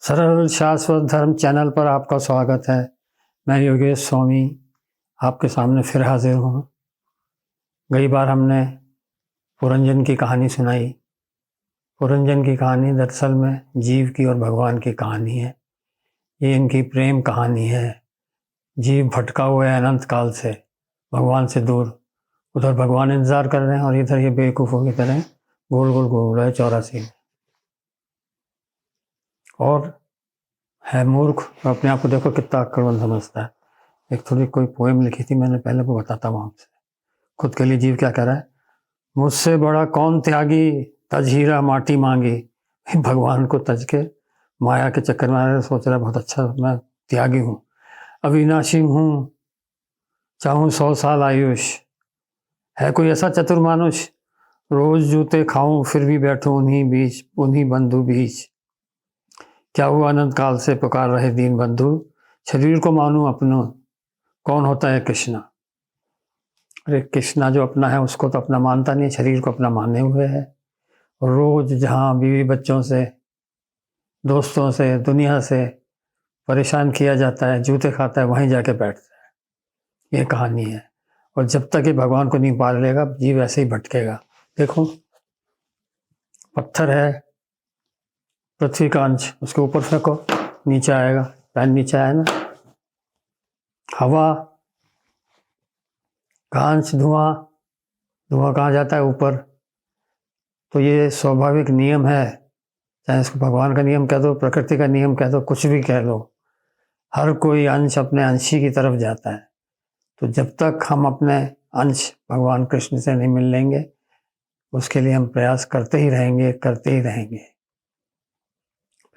सरल शाश्वत धर्म चैनल पर आपका स्वागत है। मैं योगेश स्वामी आपके सामने फिर हाजिर हूँ। कई बार हमने पुरंजन की कहानी सुनाई। पुरंजन की कहानी दरअसल में जीव की और भगवान की कहानी है। ये इनकी प्रेम कहानी है। जीव भटका हुआ है अनंत काल से, भगवान से दूर। उधर भगवान इंतज़ार कर रहे हैं और इधर ये बेवकूफ़ों की तरह गोल गोल घूम रहा है चौरासी में। और है मूर्ख, अपने आप को देखो कितना अक्कड़मंद समझता है। एक थोड़ी कोई पोएम लिखी थी मैंने, पहले वो बताता हूँ आपसे। खुद के लिए जीव क्या कह रहा है, मुझसे बड़ा कौन त्यागी, तज हीरा माटी मांगी। भगवान को तज के माया के चक्कर में सोच रहा है बहुत अच्छा, मैं त्यागी हूँ, अविनाशी हूँ, चाहूँ 100 साल आयुष। है कोई ऐसा चतुर मानुष, रोज जूते खाऊं फिर भी बैठूं उन्हीं बीच, उन्हीं बंधु बीच। क्या हुआ अनंत काल से पुकार रहे दीन बंधु, शरीर को मानूं अपना, कौन होता है कृष्णा। अरे कृष्णा जो अपना है उसको तो अपना मानता नहीं, शरीर को अपना माने हुए है। और रोज जहाँ बीवी बच्चों से, दोस्तों से, दुनिया से परेशान किया जाता है, जूते खाता है, वहीं जाके बैठता है। ये कहानी है। और जब तक ये भगवान को नहीं पाल लेगा जीव ऐसे ही भटकेगा। देखो पत्थर है, पृथ्वी का अंश, उसके ऊपर फेंको नीचे आएगा, पैन नीचे आया ना। हवा का अंश, धुआं, धुआं कहाँ जाता है, ऊपर। तो ये स्वाभाविक नियम है, चाहे इसको भगवान का नियम कह दो, प्रकृति का नियम कह दो, कुछ भी कह लो। हर कोई अंश अपने अंशी की तरफ जाता है। तो जब तक हम अपने अंश भगवान कृष्ण से नहीं मिल लेंगे, उसके लिए हम प्रयास करते ही रहेंगे, करते ही रहेंगे।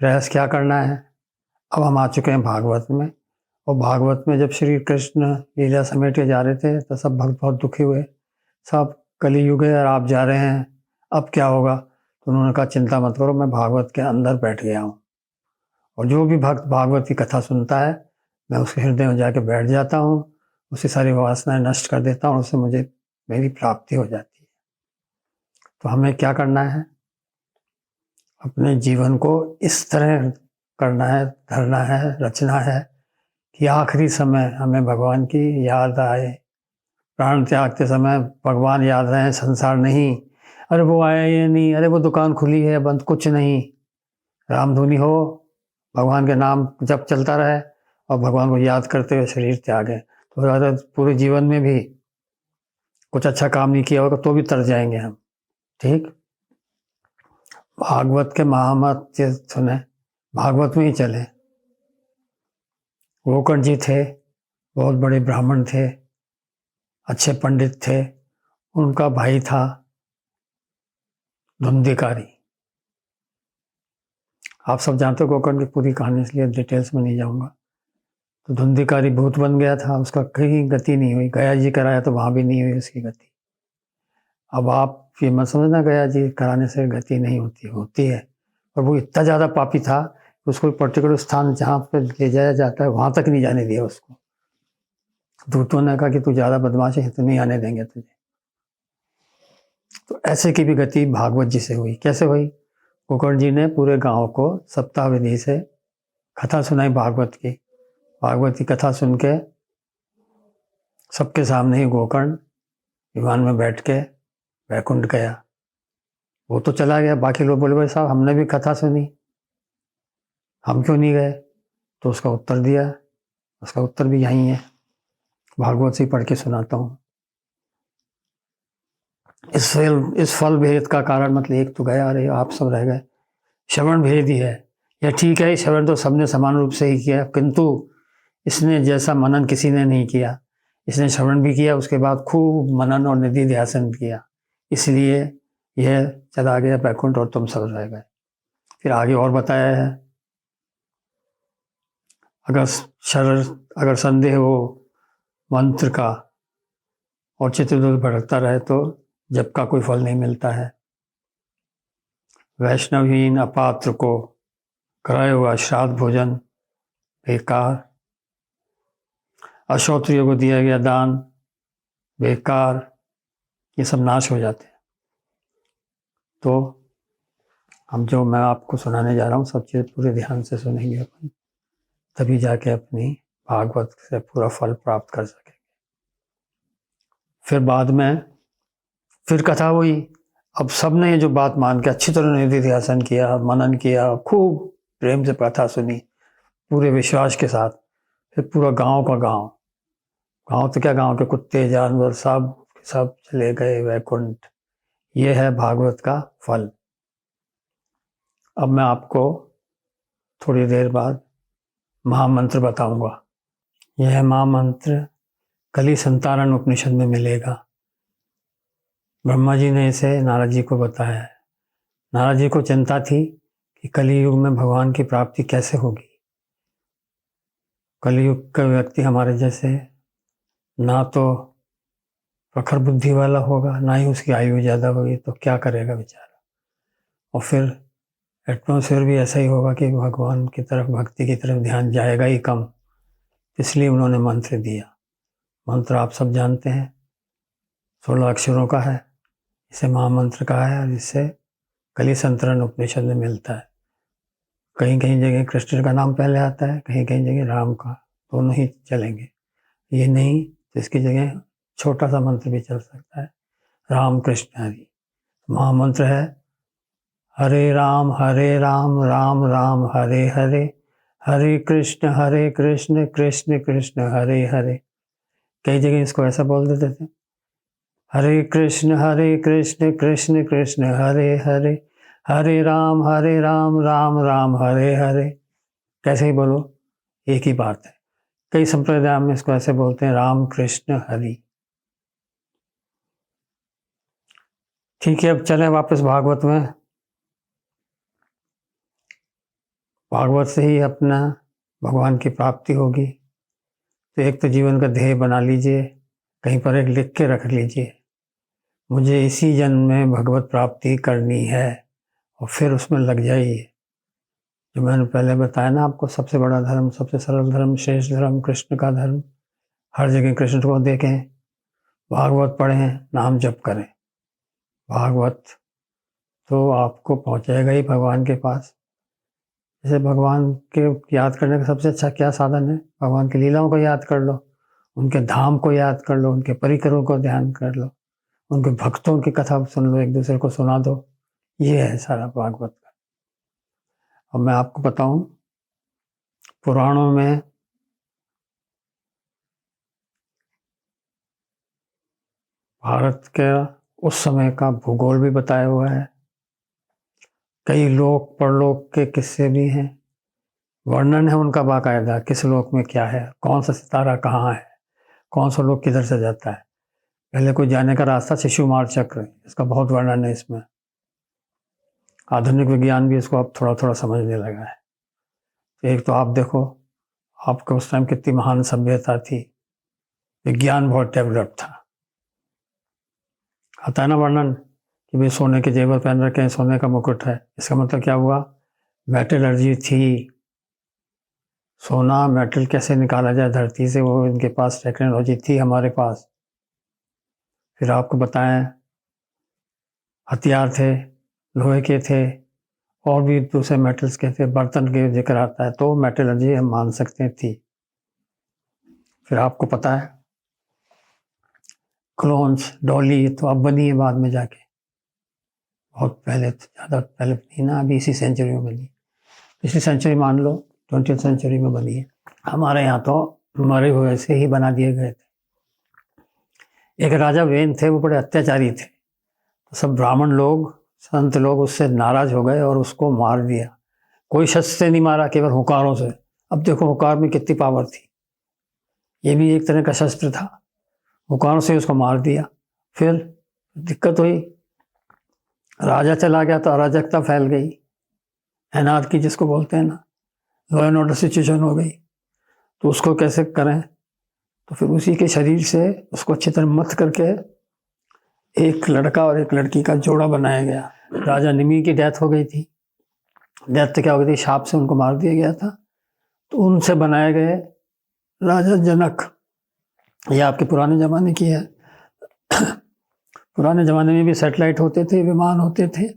प्रयास क्या करना है, अब हम आ चुके हैं भागवत में। और भागवत में जब श्री कृष्ण लीला समेट के जा रहे थे तो सब भक्त बहुत दुखी हुए, सब कलियुग है और आप जा रहे हैं, अब क्या होगा। तो उन्होंने कहा चिंता मत करो, मैं भागवत के अंदर बैठ गया हूँ। और जो भी भक्त भागवत की कथा सुनता है, मैं उसके हृदय में जाके बैठ जाता हूँ, उसकी सारी वासनाएं नष्ट कर देता हूँ, उससे मुझे मेरी प्राप्ति हो जाती है। तो हमें क्या करना है, अपने जीवन को इस तरह करना है, धरना है, रचना है कि आखिरी समय हमें भगवान की याद आए। प्राण त्यागते समय भगवान याद रहे, संसार नहीं। अरे वो आया ये नहीं, अरे वो दुकान खुली है बंद, कुछ नहीं। रामधुनी हो, भगवान के नाम जब चलता रहे और भगवान को याद करते हुए शरीर त्यागे। तो अगर पूरे जीवन में भी कुछ अच्छा काम नहीं किया होगा तो भी तर जाएंगे हम। ठीक, भागवत के महामत्य सुने, भागवत में ही चले। गोकर्ण जी थे, बहुत बड़े ब्राह्मण थे, अच्छे पंडित थे। उनका भाई था धुंधिकारी। आप सब जानते हो गोकर्ण की पूरी कहानी, इसलिए डिटेल्स में नहीं जाऊंगा। तो धुंधिकारी भूत बन गया था, उसका कहीं गति नहीं हुई। गया जी कराया तो वहां भी नहीं हुई उसकी गति। अब आप ये मत समझना गया जी कराने से गति नहीं होती, होती है। और वो इतना ज़्यादा पापी था कि उसको पर्टिकुलर स्थान जहाँ पर ले जाया जाता है वहां तक नहीं जाने दिया उसको। दूतों ने कहा कि तू ज़्यादा बदमाश है तो नहीं आने देंगे तुझे। तो ऐसे की भी गति भागवत जी से हुई। कैसे हुई, गोकर्ण जी ने पूरे गांव को सप्ताह विधि से कथा सुनाई भागवत की। भागवत की कथा सुन के सबके सामने ही गोकर्ण विमान में बैठ के वैकुंठ गया। वो तो चला गया, बाकी लोग बोले भाई साहब हमने भी कथा सुनी, हम क्यों नहीं गए। तो उसका उत्तर दिया, उसका उत्तर भी यही है, भागवत से पढ़ के सुनाता हूँ। इस फल भेद का कारण मतलब एक तो गया, अरे आप सब रह गए। श्रवण भेद ही है, यह ठीक है, श्रवण तो सबने समान रूप से ही किया, किंतु इसने जैसा मनन किसी ने नहीं किया। इसने श्रवण भी किया, उसके बाद खूब मनन और निधि ध्यासन किया, इसलिए यह चला गया बैकुंठ और तुम सब रह गए। फिर आगे और बताया है, अगर संदेह हो मंत्र का और चित्रदूत भटकता रहे तो जब का कोई फल नहीं मिलता है। वैष्णवहीन अपात्र को कराया हुआ श्राद्ध भोजन बेकार, अश्रोत्रियों को दिया गया दान बेकार, ये सब नाश हो जाते हैं। तो अब जो मैं आपको सुनाने जा रहा हूँ सब चीज़ पूरे ध्यान से सुनेंगे अपन, तभी जाके अपनी भागवत से पूरा फल प्राप्त कर सकेंगे। फिर बाद में फिर कथा हुई। अब सबने ये जो बात मान के अच्छी तरह निधि ध्यासन किया, मनन किया, खूब प्रेम से कथा सुनी पूरे विश्वास के साथ। फिर पूरा गांव का गांव तो क्या, गांव के कुत्ते जानवर सब चले गए वैकुंठ। ये है भागवत का फल। अब मैं आपको थोड़ी देर बाद महामंत्र बताऊंगा। यह महामंत्र कली संतारण उपनिषद में मिलेगा। ब्रह्मा जी ने इसे नारद जी को बताया है। नारद जी को चिंता थी कि कलियुग में भगवान की प्राप्ति कैसे होगी। कलियुग का व्यक्ति हमारे जैसे ना तो प्रखर बुद्धि वाला होगा, ना ही उसकी आयु ज़्यादा होगी, तो क्या करेगा बेचारा। और फिर एटमॉस्फेयर भी ऐसा ही होगा कि भगवान की तरफ, भक्ति की तरफ ध्यान जाएगा ही कम। इसलिए उन्होंने मंत्र दिया। मंत्र आप सब जानते हैं, 16 अक्षरों का है। इसे महामंत्र कहा है और इससे कली संतरण उपनिषद में मिलता है। कहीं कहीं जगह कृष्ण का नाम पहले आता है, कहीं कहीं जगह राम का, दोनों ही चलेंगे। ये नहीं तो इसकी जगह छोटा सा मंत्र भी चल सकता है, राम कृष्ण हरि। महामंत्र है हरे राम राम राम हरे हरे, हरे कृष्ण कृष्ण कृष्ण हरे हरे। कई जगह इसको ऐसा बोल देते थे, हरे कृष्ण कृष्ण कृष्ण हरे हरे, हरे राम राम राम हरे हरे। कैसे ही बोलो एक ही बात है। कई संप्रदाय में इसको ऐसे बोलते हैं, राम कृष्ण हरि। ठीक है, अब चलें वापस भागवत में। भागवत से ही अपना भगवान की प्राप्ति होगी। तो एक तो जीवन का ध्येय बना लीजिए, कहीं पर एक लिख के रख लीजिए, मुझे इसी जन्म में भगवत प्राप्ति करनी है, और फिर उसमें लग जाइए। जो मैंने पहले बताया ना आपको, सबसे बड़ा धर्म, सबसे सरल धर्म, श्रेष्ठ धर्म कृष्ण का धर्म। हर जगह कृष्ण को देखें, भागवत पढ़ें, नाम जप करें। भागवत तो आपको पहुंचाएगा ही भगवान के पास। जैसे भगवान के याद करने का सबसे अच्छा क्या साधन है, भगवान की लीलाओं को याद कर लो, उनके धाम को याद कर लो, उनके परिकरों को ध्यान कर लो, उनके भक्तों की कथा सुन लो, एक दूसरे को सुना दो। ये है सारा भागवत का। अब मैं आपको बताऊं, पुराणों में भारत के उस समय का भूगोल भी बताया हुआ है। कई लोक परलोक के किस्से भी हैं, वर्णन है उनका बाकायदा, किस लोक में क्या है, कौन सा सितारा कहाँ है, कौन सा लोक किधर से जाता है, पहले कोई जाने का रास्ता शिशुमार चक्र, इसका बहुत वर्णन है इसमें। आधुनिक विज्ञान भी इसको अब थोड़ा थोड़ा समझने लगा है। एक तो आप देखो, आपके उस टाइम कितनी महान सभ्यता थी, विज्ञान बहुत डेवलप था। आता है ना वर्णन कि भाई सोने के जेवर पहन रखे हैं, सोने का मुकुट है, इसका मतलब क्या हुआ, मेटलर्जी थी। सोना मेटल कैसे निकाला जाए धरती से, वो इनके पास टेक्नोलॉजी थी, हमारे पास। फिर आपको बताएं, हथियार थे, लोहे के थे, और भी दूसरे मेटल्स के थे, बर्तन के जिक्र आता है, तो मेटलर्जी हम मान सकते थी। फिर आपको पता है क्लोन्स, डॉली तो अब बनी है बाद में जाके, बहुत पहले, ज़्यादा पहले बनी ना, अभी इसी सेंचुरी में बनी, पिछली सेंचुरी मान लो, 20वीं सेंचुरी में बनी है। हमारे यहाँ तो मरे हुए से ही बना दिए गए थे। एक राजा वेन थे, वो बड़े अत्याचारी थे, तो सब ब्राह्मण लोग, संत लोग उससे नाराज हो गए और उसको मार दिया। कोई शस्त्र से नहीं मारा, केवल हुंकारों से। अब देखो हुंकार में कितनी पावर थी, ये भी एक तरह का शस्त्र था, हुंकारों से उसको मार दिया। फिर दिक्कत हुई, राजा चला गया तो अराजकता फैल गई, अनार्की जिसको बोलते हैं ना, लॉ एंड ऑर्डर सिचुएशन हो गई। तो उसको कैसे करें, तो फिर उसी के शरीर से उसको अच्छी तरह मथ करके एक लड़का और एक लड़की का जोड़ा बनाया गया। राजा निमि की डेथ हो गई थी। डेथ तो क्या हो गई थी, शाप से उनको मार दिया गया था। तो उनसे बनाए गए राजा जनक, ये आपके पुराने ज़माने की है। पुराने ज़माने में भी सैटेलाइट होते थे, विमान होते थे,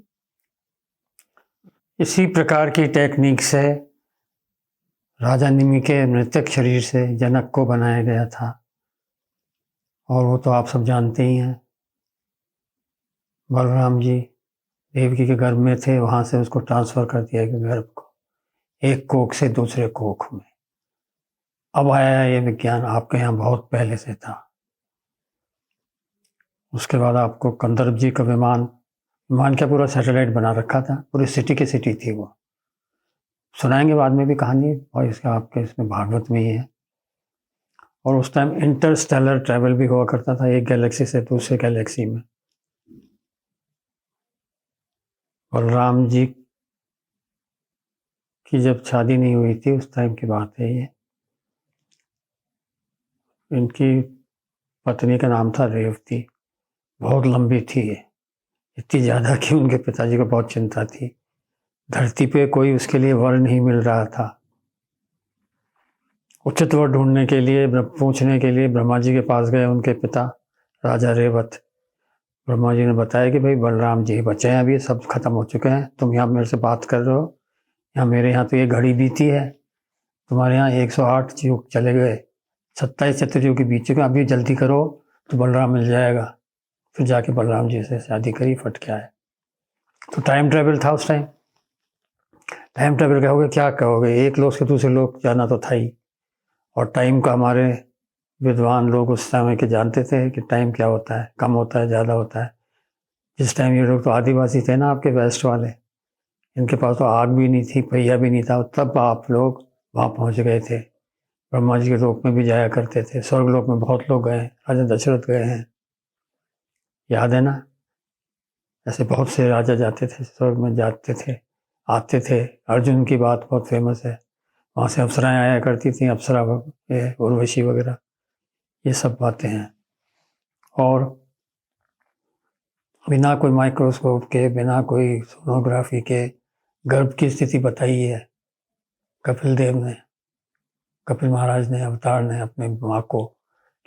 इसी प्रकार की टेक्निक से राजा निमि के मृतक शरीर से जनक को बनाया गया था, और वो तो आप सब जानते ही हैं। बलराम जी देवकी के गर्भ में थे, वहाँ से उसको ट्रांसफ़र कर दिया गया गर्भ को, एक कोख से दूसरे कोख में। अब आया ये विज्ञान, आपके यहाँ बहुत पहले से था। उसके बाद आपको कंदर्प जी का विमान क्या पूरा सैटेलाइट बना रखा था, पूरी सिटी की सिटी थी वो। सुनाएंगे बाद में भी कहानी, और इसका आपके इसमें भागवत में ही है। और उस टाइम इंटरस्टेलर ट्रैवल भी हुआ करता था, एक गैलेक्सी से दूसरे गैलेक्सी में। बलराम जी की जब शादी नहीं हुई थी उस टाइम की बात है ये। इनकी पत्नी का नाम था रेवती, बहुत लंबी थी ये, इतनी ज़्यादा कि उनके पिताजी को बहुत चिंता थी। धरती पे कोई उसके लिए वर नहीं मिल रहा था। उचित वर ढूंढने के लिए, पूछने के लिए ब्रह्मा जी के पास गए उनके पिता राजा रेवत। ब्रह्मा जी ने बताया कि भाई बलराम जी बचे हैं, अभी सब खत्म हो चुके हैं, तुम यहाँ मेरे से बात कर रहे हो, यहाँ मेरे यहाँ तो ये घड़ी बीती है, तुम्हारे यहाँ 108 युग चले गए, 27 चतुर्युग के बीच चुके, अभी जल्दी करो तो बलराम मिल जाएगा। फिर जाके बलराम जी से शादी करी, फट के आए। तो टाइम ट्रेवल था उस टाइम। टाइम ट्रेवल कहोगे क्या कहोगे, एक लोग से दूसरे लोग जाना तो था ही। और टाइम का हमारे विद्वान लोग उस समय के जानते थे कि टाइम क्या होता है, कम होता है, ज़्यादा होता है। जिस टाइम ये लोग तो आदिवासी थे ना आपके वेस्ट वाले, इनके पास तो आग भी नहीं थी, पहिया भी नहीं था, तब आप लोग वहाँ पहुँच गए थे। ब्रह्मा जी के लोक में भी जाया करते थे, स्वर्ग लोक में बहुत लोग गए, राजा दशरथ गए हैं, याद है ना। ऐसे बहुत से राजा जाते थे, स्वर्ग में जाते थे, आते थे। अर्जुन की बात बहुत फेमस है, वहाँ से अप्सराएं आया करती थी, अप्सरा उर्वशी वगैरह, ये सब बातें हैं। और बिना कोई माइक्रोस्कोप के, बिना कोई सोनोग्राफी के गर्भ की स्थिति बताई है कपिल देव ने, कपिल महाराज ने, अवतार ने अपने माँ को,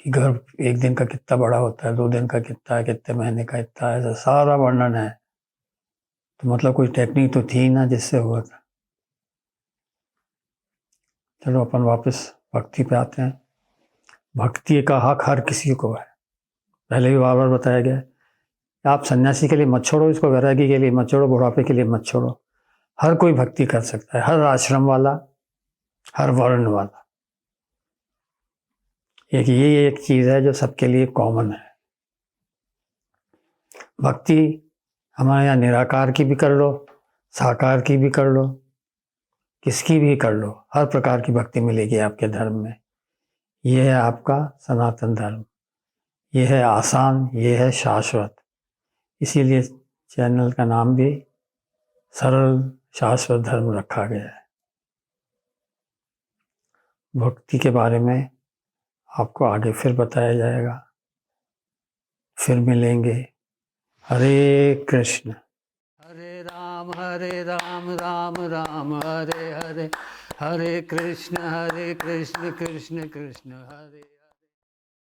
कि गर्भ एक दिन का कितना बड़ा होता है, 2 दिन का कितना है, कितने महीने का इतना है, ऐसा सारा वर्णन है। तो मतलब कोई टेक्निक तो थी ना जिससे हुआ था। चलो अपन वापस भक्ति पे आते हैं। भक्ति का हक हर किसी को है, पहले भी बार बार बताया गया है। आप सन्यासी के लिए मत छोड़ो इसको, वैरागी के लिए मत छोड़ो, बुढ़ापे के लिए मत छोड़ो, हर कोई भक्ति कर सकता है, हर आश्रम वाला, हर वर्ण वाला। एक चीज़ है जो सबके लिए कॉमन है। भक्ति हमारे यहाँ निराकार की भी कर लो, साकार की भी कर लो, किसकी भी कर लो, हर प्रकार की भक्ति मिलेगी आपके धर्म में। ये है आपका सनातन धर्म, ये है आसान, ये है शाश्वत। इसीलिए चैनल का नाम भी सरल शाश्वत धर्म रखा गया है। भक्ति के बारे में आपको आगे फिर बताया जाएगा, फिर मिलेंगे। हरे कृष्ण। हरे राम राम राम हरे हरे, हरे कृष्ण कृष्ण कृष्ण हरे।